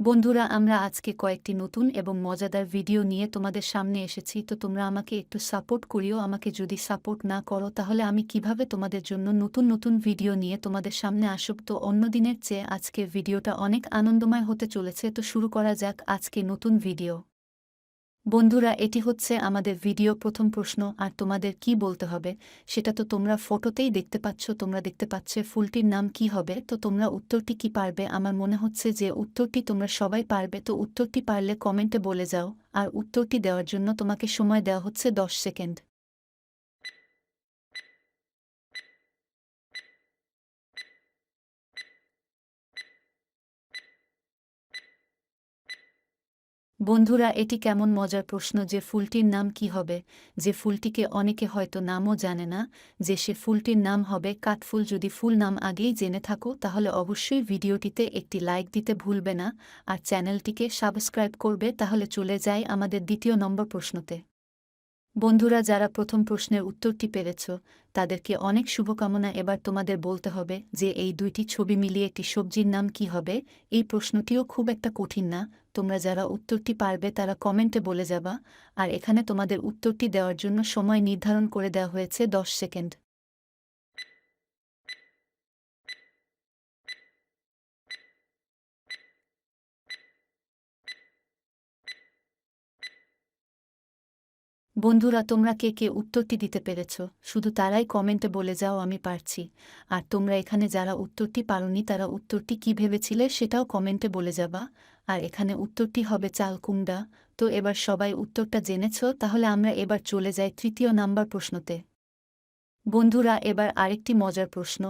বন্ধুরা আমরা আজকে কয়েকটি নতুন এবং মজাদার ভিডিও নিয়ে তোমাদের সামনে এসেছি, তো তোমরা আমাকে একটু সাপোর্ট করিও। আমাকে যদি সাপোর্ট না করো তাহলে আমি কিভাবে তোমাদের জন্য নতুন নতুন ভিডিও নিয়ে তোমাদের সামনে আসব। তো অন্য দিনের চেয়ে আজকের ভিডিওটা অনেক আনন্দময় হতে চলেছে। তো শুরু করা যাক আজকে নতুন ভিডিও। বন্ধুরা, এটি হচ্ছে আমাদের ভিডিও প্রথম প্রশ্ন, আর তোমাদের কি বলতে হবে সেটা তো তোমরা ফটোতেই দেখতে পাচ্ছ। তোমরা দেখতে পাচ্ছে ফুলটির নাম কি হবে। তো তোমরা উত্তরটি কি পারবে? আমার মনে হচ্ছে যে উত্তরটি তোমরা সবাই পারবে। তো উত্তরটি পারলে কমেন্টে বলে যাও, আর উত্তরটি দেওয়ার জন্য তোমাকে সময় দেওয়া হচ্ছে 10 সেকেন্ড। বন্ধুরা, এটি কেমন মজার প্রশ্ন যে ফুলটির নাম কি হবে, যে ফুলটিকে অনেকে হয়তো নামও জানে না, যে সে ফুলটির নাম হবে কাঠফুল। যদি ফুল নাম আগেই জেনে থাকো তাহলে অবশ্যই ভিডিওটিতে একটি লাইক দিতে ভুলবে না, আর চ্যানেলটিকে সাবস্ক্রাইব করবে। তাহলে চলে যাই আমাদের দ্বিতীয় নম্বর প্রশ্নতে। বন্ধুরা, যারা প্রথম প্রশ্নের উত্তরটি পেরেছ তাদেরকে অনেক শুভকামনা। এবার তোমাদের বলতে হবে যে এই দুইটি ছবি মিলিয়ে একটি সবজির নাম কি হবে। এই প্রশ্নটিও খুব একটা কঠিন না। তোমরা যারা উত্তরটি পারবে তারা কমেন্টে বলে যাবা, আর এখানে তোমাদের উত্তরটি দেওয়ার জন্য সময় নির্ধারণ করে দেওয়া হয়েছে 10 সেকেন্ড। বন্ধুরা, তোমরা কে কে উত্তরটি দিতে পেরেছ শুধু তারাই কমেন্টে বলে যাও আমি পারছি। আর তোমরা এখানে যারা উত্তরটি পারোনি তারা উত্তরটি কি ভেবেছিলে সেটাও কমেন্টে বলে যাবা। আর এখানে উত্তরটি হবে চাল কুমড়া। তো এবার সবাই উত্তরটা জেনেছ, তাহলে আমরা এবার চলে যাই তৃতীয় নাম্বার প্রশ্নতে। বন্ধুরা, এবার আরেকটি মজার প্রশ্ন।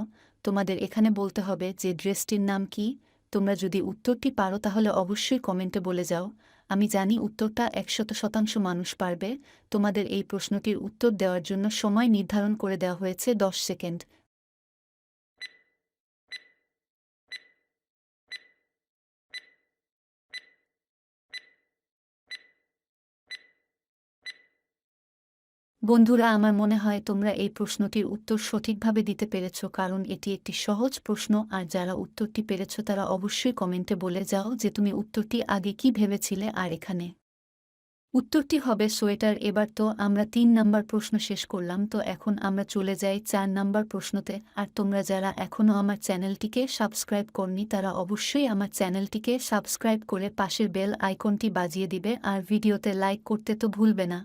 তোমাদের এখানে বলতে হবে যে ড্রেসটির নাম কি। তোমরা যদি উত্তরটি পারো তাহলে অবশ্যই কমেন্টে বলে যাও। আমি জানি উত্তরটা 100% মানুষ পারবে। তোমাদের এই প্রশ্নটির উত্তর দেওয়ার জন্য সময় নির্ধারণ করে দেওয়া হয়েছে 10 সেকেন্ড। বন্ধুরা, আমার মনে হয় তোমরা এই প্রশ্নটির উত্তর সঠিকভাবে দিতে পেরেছ, কারণ এটি একটি সহজ প্রশ্ন। আর যারা উত্তরটি পেরেছ তারা অবশ্যই কমেন্টে বলে যাও যে তুমি উত্তরটি আগে কি ভেবেছিলে। আর এখানে উত্তরটি হবে সোয়েটার। এবার তো আমরা 3 নাম্বার প্রশ্ন শেষ করলাম, তো এখন আমরা চলে যাই 4 নাম্বার প্রশ্নতে। আর তোমরা যারা এখনও আমার চ্যানেলটিকে সাবস্ক্রাইব করনি তারা অবশ্যই আমার চ্যানেলটিকে সাবস্ক্রাইব করে পাশের বেল আইকনটি বাজিয়ে দিবে, আর ভিডিওতে লাইক করতে তো ভুলবে না।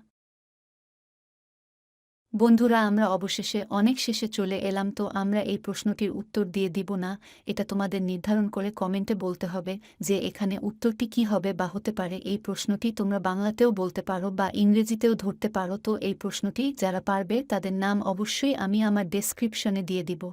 বন্ধুরা, আমরা অবশেষে অনেক শেষে চলে এলাম। তো আমরা এই প্রশ্নটির উত্তর দিয়ে দিব না, এটা তোমাদের নির্ধারণ করে কমেন্টে বলতে হবে যে এখানে উত্তরটি কি হবে বা হতে পারে। এই প্রশ্নটি তোমরা বাংলাতেও বলতে পারো বা ইংরেজিতেও ধরতে পারো। তো এই প্রশ্নটি যারা পারবে তাদের নাম অবশ্যই আমি আমার ডেসক্রিপশনে দিয়ে দিব।